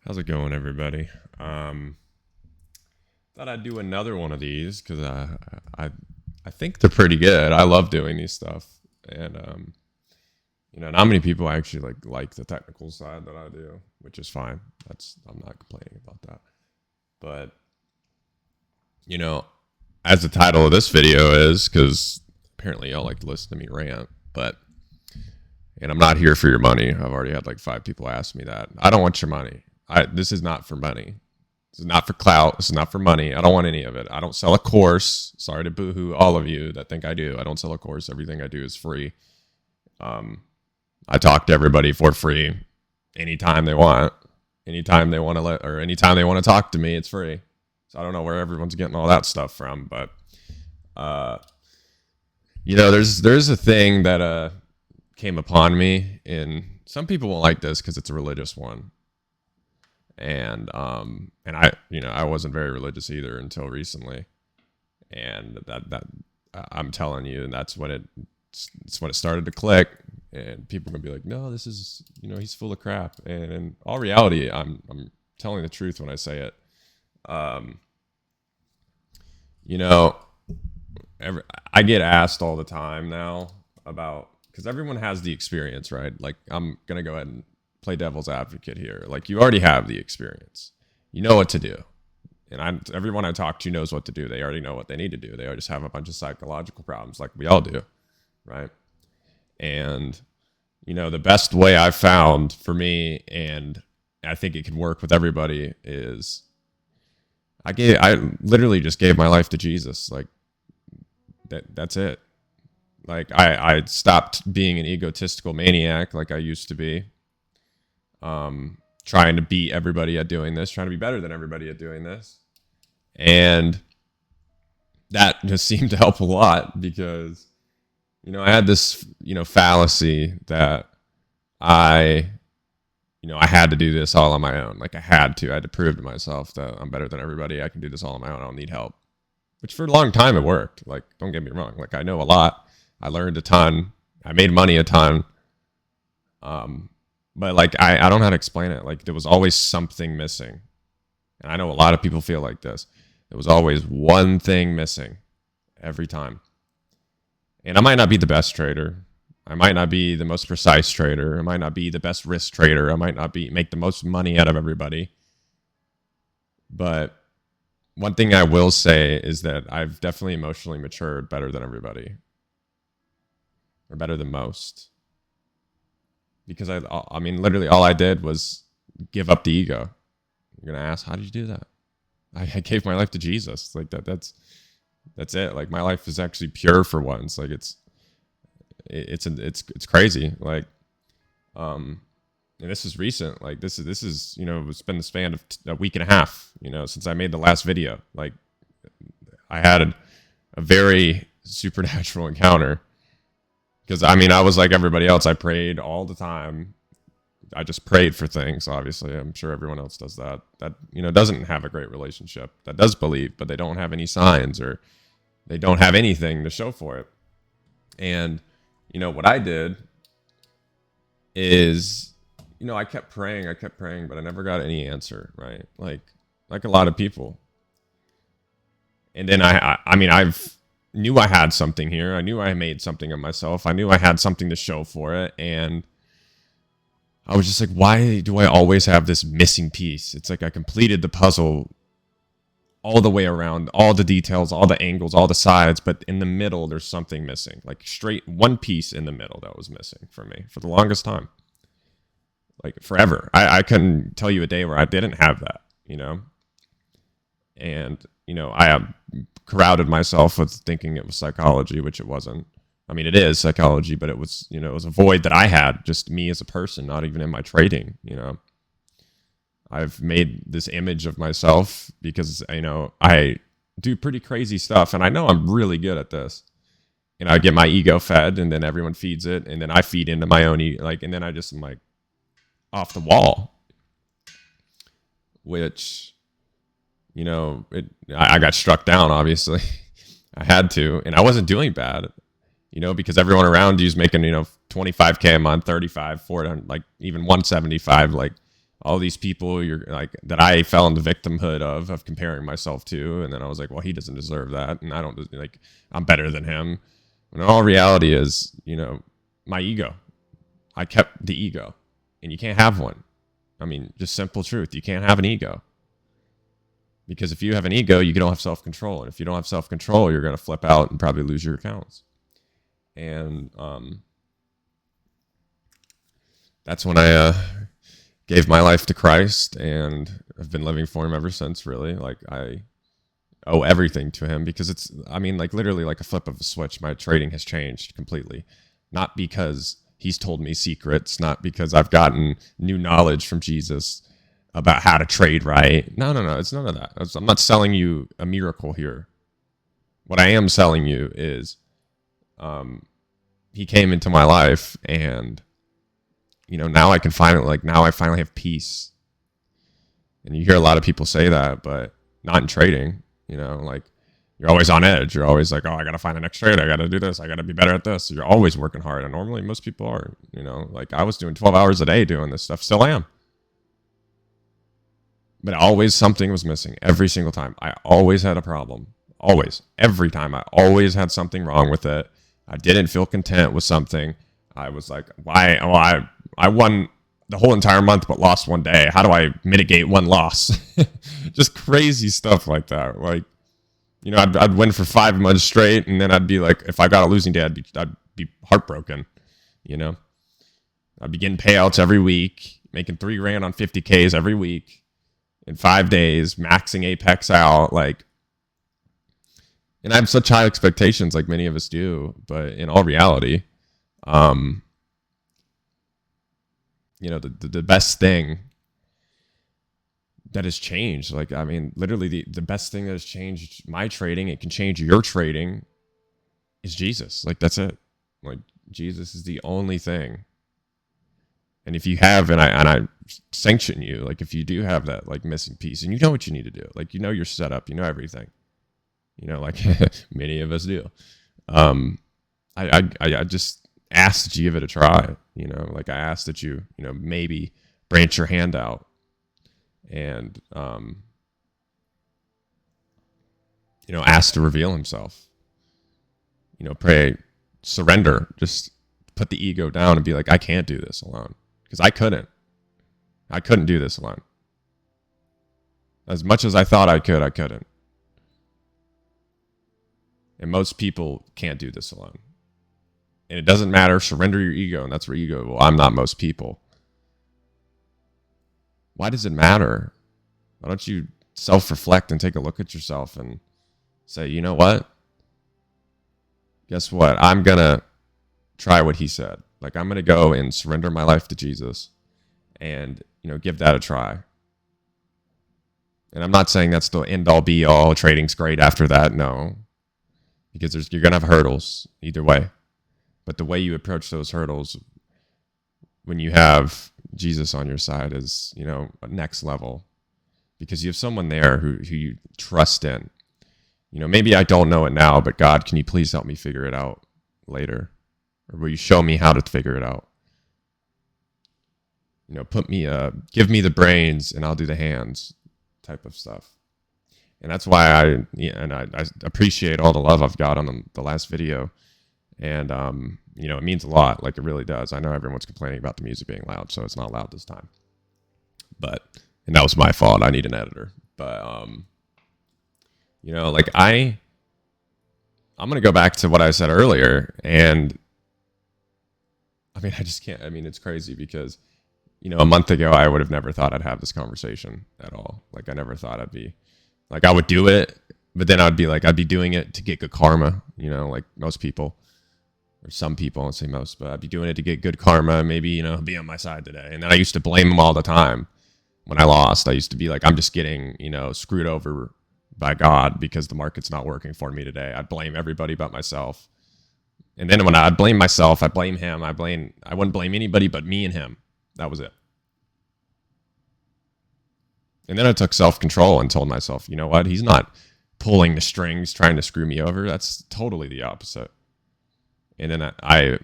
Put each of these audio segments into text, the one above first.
How's it going, everybody? Thought I'd do another one of these because I I think they're pretty good. I love doing these stuff, and not many people actually like the technical side that I do, which is fine. I'm not complaining about that. But you know, as the title of this video is, because apparently y'all like to listen to me rant, but and I'm not here for your money. I've already had like 5 people ask me that. I don't want your money. This is not for money. This is not for clout. This is not for money. I don't want any of it. I don't sell a course. Sorry to boohoo all of you that think I do. I don't sell a course. Everything I do is free. I talk to everybody for free anytime they want. Anytime they want to anytime they want to talk to me, it's free. So I don't know where everyone's getting all that stuff from, but uh, there's a thing that came upon me, and some people won't like this because it's a religious one, and I wasn't very religious either until recently, and that I'm telling you, and it's when it started to click, and people are gonna be like, no, this is he's full of crap, and in all reality, I'm telling the truth when I say it. um you know I get asked all the time now about, because everyone has the experience, right? Like, I'm gonna go ahead and play devil's advocate here. Like, you already have the experience, you know what to do, and everyone I talk to knows what to do. They already know what they need to do. They just have a bunch of psychological problems, like we all do, right? And the best way I've found for me, and I think it can work with everybody, is I literally just gave my life to Jesus. Like, that's it. Like, I stopped being an egotistical maniac like I used to be. Trying to beat everybody at doing this, trying to be better than everybody at doing this. And that just seemed to help a lot because, I had this, fallacy that I, I had to do this all on my own. Like, I had to prove to myself that I'm better than everybody. I can do this all on my own. I don't need help, which for a long time it worked. Like, don't get me wrong. Like, I know a lot. I learned a ton. I made money a ton. But like, I don't know how to explain it. Like, there was always something missing. And I know a lot of people feel like this. There was always one thing missing every time. And I might not be the best trader. I might not be the most precise trader. I might not be the best risk trader. I might not make the most money out of everybody. But one thing I will say is that I've definitely emotionally matured better than everybody, or better than most. Because I mean, literally all I did was give up the ego. You're gonna ask, how did you do that? I gave my life to Jesus. Like, that's it. Like, my life is actually pure for once. Like, it's crazy. Like, and this is recent. Like, this is it's been the span of a week and a half. Since I made the last video. Like, I had a very supernatural encounter. Because, I mean, I was like everybody else. I prayed all the time. I just prayed for things, obviously. I'm sure everyone else does that. That, doesn't have a great relationship. That does believe, but they don't have any signs, or they don't have anything to show for it. And, what I did is, I kept praying, but I never got any answer, right? Like a lot of people. And then I mean, I've knew I had something here. I knew I made something of myself. I knew I had something to show for it. And I was just like, why do I always have this missing piece? It's like I completed the puzzle all the way around, all the details, all the angles, all the sides, but in the middle, there's something missing. Like, straight one piece in the middle that was missing for me for the longest time. Like, forever. I couldn't tell you a day where I didn't have that, And, I crowded myself with thinking it was psychology, which it wasn't. I mean, it is psychology, but it was, it was a void that I had, just me as a person, not even in my trading. I've made this image of myself because, I do pretty crazy stuff, and I know I'm really good at this. And I get my ego fed, and then everyone feeds it, and then I feed into my own and then I just am like off the wall, which, I got struck down, obviously. I had to, and I wasn't doing bad, because everyone around you is making, 25K a month, 35, 400, like even 175, like all these people you're like that I fell into victimhood of comparing myself to, and then I was like, well, he doesn't deserve that, and I don't like I'm better than him. When all reality is, my ego. I kept the ego, and you can't have one. I mean, just simple truth. You can't have an ego. Because if you have an ego, you don't have self-control. And if you don't have self-control, you're going to flip out and probably lose your accounts. And that's when I gave my life to Christ, and I've been living for him ever since, really. Like, I owe everything to him because it's, I mean, like literally like a flip of a switch. My trading has changed completely. Not because he's told me secrets, not because I've gotten new knowledge from Jesus about how to trade right. No. It's none of that. I'm not selling you a miracle here. What I am selling you is he came into my life, and now I can finally, like, now I finally have peace. And you hear a lot of people say that, but not in trading. Like, you're always on edge. You're always like, oh, I got to find the next trade. I got to do this. I got to be better at this. You're always working hard. And normally most people are, like I was doing 12 hours a day doing this stuff. Still am. But always something was missing every single time. I always had a problem. Always. Every time. I always had something wrong with it. I didn't feel content with something. I was like, why? Oh, I won the whole entire month but lost one day. How do I mitigate one loss? Just crazy stuff like that. Like, I'd win for 5 months straight, and then I'd be like, if I got a losing day, I'd be heartbroken. I'd be getting payouts every week, making $3,000 on 50Ks every week in 5 days, maxing Apex out, like. And I have such high expectations, like many of us do, but in all reality, the best thing that has changed, like, I mean, literally the best thing that has changed my trading, it can change your trading, is Jesus. Like, that's it. Like, Jesus is the only thing. And if you have, and I sanction you, like, if you do have that, like, missing piece, and you know what you need to do, like, you're set up, everything, like many of us do. I just ask that you give it a try. Like, I ask that you, maybe branch your hand out and, ask to reveal himself, pray, surrender, just put the ego down and be like, I can't do this alone, because I couldn't do this alone. As much as I thought I couldn't. And most people can't do this alone. And it doesn't matter. Surrender your ego. And that's where you go, well, I'm not most people. Why does it matter? Why don't you self-reflect and take a look at yourself and say, you know what? Guess what? I'm going to try what he said. Like, I'm going to go and surrender my life to Jesus and, give that a try. And I'm not saying that's the end all be all. Trading's great after that. No. Because you're going to have hurdles either way. But the way you approach those hurdles when you have Jesus on your side is, next level. Because you have someone there who you trust in. Maybe I don't know it now, but God, can you please help me figure it out later? Or will you show me how to figure it out? Give me the brains and I'll do the hands type of stuff. And that's why I appreciate all the love I've got on the last video. And, it means a lot. Like, it really does. I know everyone's complaining about the music being loud, so it's not loud this time. And that was my fault. I need an editor. But, like, I'm going to go back to what I said earlier. And, I mean, I just can't. I mean, it's crazy because, a month ago, I would have never thought I'd have this conversation at all. Like, I never thought I'd be, like, I would do it, but then I'd be doing it to get good karma, like most people. Or some people, I won't say most, but I'd be doing it to get good karma, maybe, be on my side today. And then I used to blame them all the time when I lost. I used to be like, I'm just getting, screwed over by God because the market's not working for me today. I'd blame everybody but myself. And then when I'd blame myself, I'd blame him. I wouldn't blame anybody but me and him. That was it. And then I took self-control and told myself, you know what? He's not pulling the strings, trying to screw me over. That's totally the opposite. And then I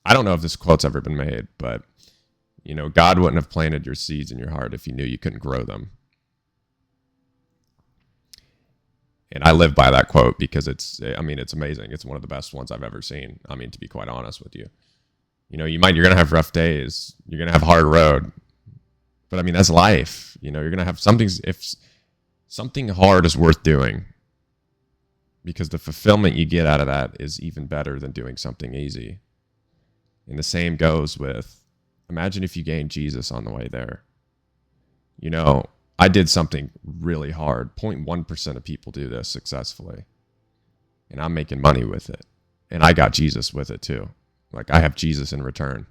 don't know if this quote's ever been made, but God wouldn't have planted your seeds in your heart if he knew you couldn't grow them. And I live by that quote because it's amazing. It's one of the best ones I've ever seen. To be quite honest with you. You're going to have rough days. You're going to have a hard road. But that's life. You're going to have if something hard is worth doing, because the fulfillment you get out of that is even better than doing something easy. And the same goes with, imagine if you gained Jesus on the way there. I did something really hard. 0.1% of people do this successfully. And I'm making money with it. And I got Jesus with it too. Like, I have Jesus in return.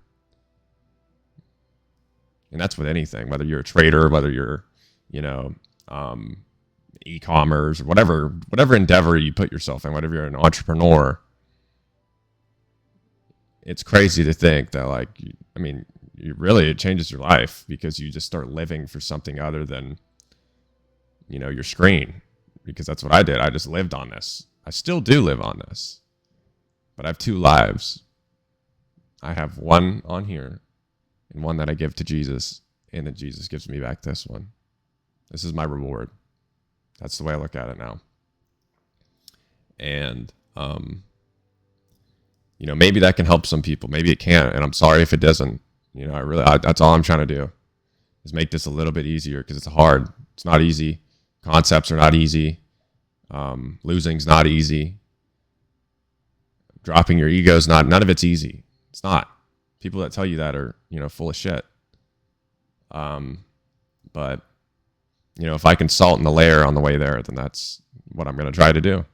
And that's with anything, whether you're a trader, whether you're, e-commerce, or whatever endeavor you put yourself in, whatever you're an entrepreneur. It's crazy to think that, it changes your life because you just start living for something other than, your screen. Because that's what I did. I just lived on this. I still do live on this. But I have two lives. I have one on here and one that I give to Jesus, and then Jesus gives me back this one. This is my reward. That's the way I look at it now. And, maybe that can help some people. Maybe it can't. And I'm sorry if it doesn't. That's all I'm trying to do is make this a little bit easier, because it's hard. It's not easy. Concepts are not easy. Losing's not easy. Dropping your ego is none of it's easy. It's not. People that tell you that are, full of shit. But, if I can salt the layer on the way there, then that's what I'm going to try to do.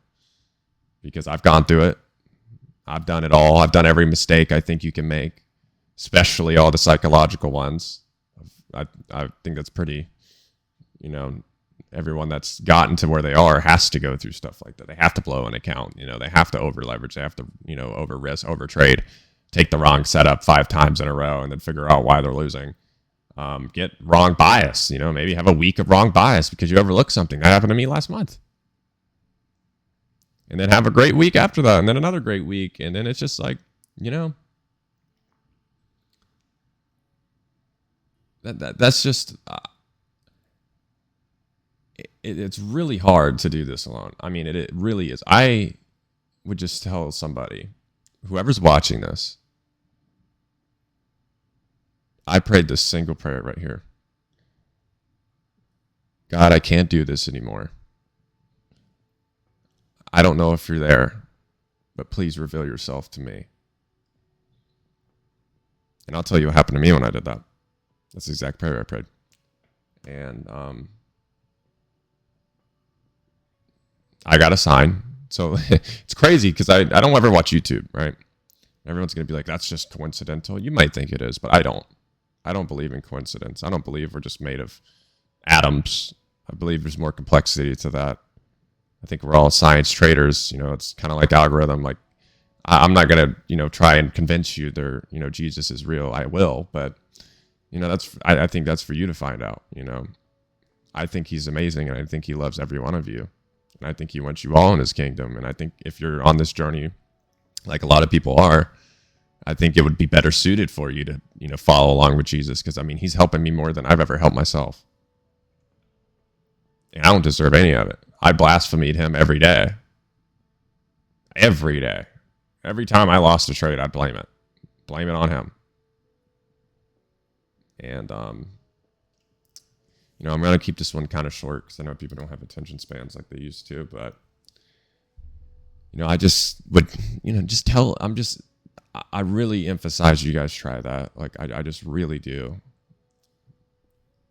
Because I've gone through it. I've done it all. I've done every mistake I think you can make, especially all the psychological ones. I think that's pretty, everyone that's gotten to where they are has to go through stuff like that. They have to blow an account. They have to over leverage. They have to, over risk, over trade, take the wrong setup 5 times in a row and then figure out why they're losing. Get wrong bias, maybe have a week of wrong bias because you overlooked something. That happened to me last month. And then have a great week after that, and then another great week. And then it's just like, that's just, it's really hard to do this alone. It really is. I would just tell somebody, whoever's watching this, I prayed this single prayer right here. God, I can't do this anymore. I don't know if you're there, but please reveal yourself to me. And I'll tell you what happened to me when I did that. That's the exact prayer I prayed. And I got a sign. So it's crazy because I don't ever watch YouTube, right? Everyone's going to be like, that's just coincidental. You might think it is, but I don't. I don't believe in coincidence. I don't believe we're just made of atoms. I believe there's more complexity to that. I think we're all science traders. It's kind of like algorithm. Like, I'm not going to, try and convince you Jesus is real. I will, but, I think that's for you to find out. I think he's amazing, and I think he loves every one of you. And I think he wants you all in his kingdom. And I think if you're on this journey, like a lot of people are, I think it would be better suited for you to, follow along with Jesus. Because, he's helping me more than I've ever helped myself. And I don't deserve any of it. I blasphemed him every day. Every day. Every time I lost a trade, I'd blame it. Blame it on him. And, I'm going to keep this one kind of short because I know people don't have attention spans like they used to. But, I just would, I really emphasize you guys try that. Like, I just really do.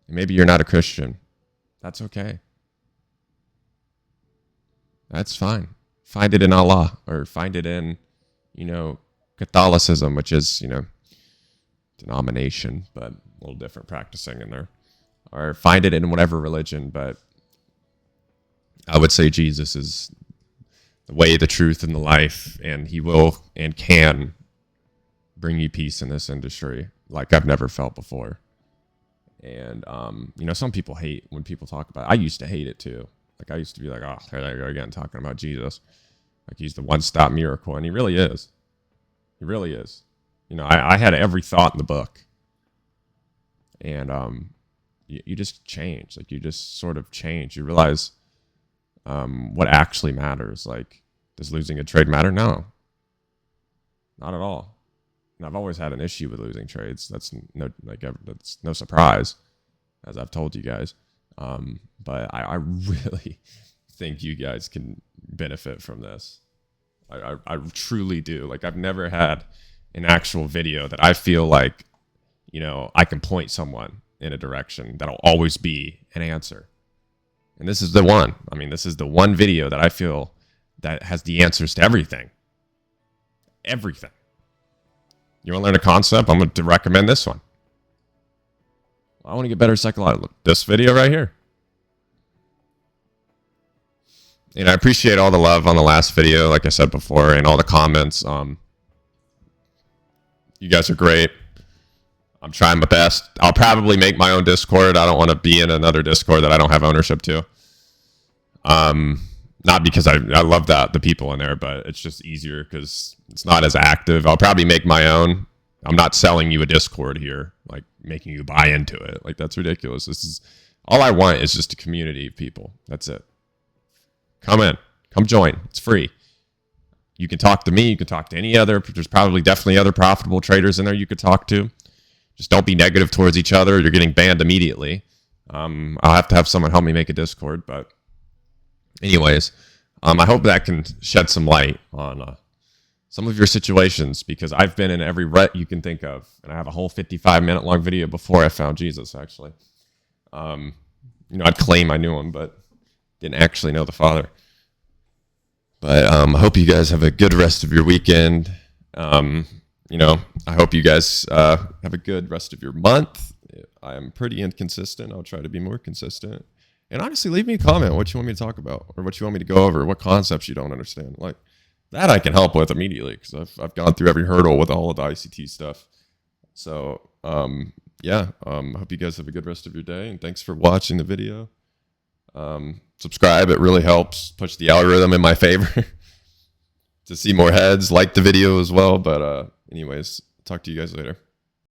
Maybe you're not a Christian. That's okay. That's fine. Find it in Allah, or find it in, Catholicism, which is, denomination, but a little different practicing in there. Or find it in whatever religion, but I would say Jesus is the way, the truth, and the life, and he will and can bring you peace in this industry like I've never felt before. And, some people hate when people talk about it. I used to hate it too. Like, I used to be like, oh, there they go again, talking about Jesus. Like, he's the one-stop miracle, and he really is. He really is. I had every thought in the book. And you just change. Like, you just sort of change. You realize what actually matters. Like, does losing a trade matter? No, not at all. And I've always had an issue with losing trades. That's no surprise, as I've told you guys. But I really think you guys can benefit from this. I truly do. Like, I've never had an actual video that I feel like, I can point someone in a direction that'll always be an answer. And this is the one. I mean, this is the one video that I feel that has the answers to everything. Everything. You want to learn a concept? I'm going to recommend this one. I want to get better psychologically. This video right here. And I appreciate all the love on the last video, like I said before, and all the comments. You guys are great. I'm trying my best. I'll probably make my own Discord. I don't want to be in another Discord that I don't have ownership to. Not because I love the people in there, but it's just easier because it's not as active. I'll probably make my own. I'm not selling you a Discord here, like making you buy into it. Like, that's ridiculous. This is all I want is just a community of people. That's it. Come in, come join. It's free. You can talk to me. You can talk to any other. There's probably definitely other profitable traders in there you could talk to. Just don't be negative towards each other. You're getting banned immediately. I'll have to have someone help me make a Discord. But anyways, I hope that can shed some light on some of your situations, because I've been in every rut you can think of. And I have a whole 55-minute long video before I found Jesus, actually. I'd claim I knew him, but didn't actually know the Father. But I hope you guys have a good rest of your weekend. I hope you guys have a good rest of your month. I'm pretty inconsistent. I'll try to be more consistent. And honestly, leave me a comment what you want me to talk about, or what you want me to go over, what concepts you don't understand. Like, that I can help with immediately, because I've gone through every hurdle with all of the ICT stuff. So, I hope you guys have a good rest of your day, and thanks for watching the video. Subscribe. It really helps push the algorithm in my favor to see more heads. Like the video as well. But anyways, talk to you guys later.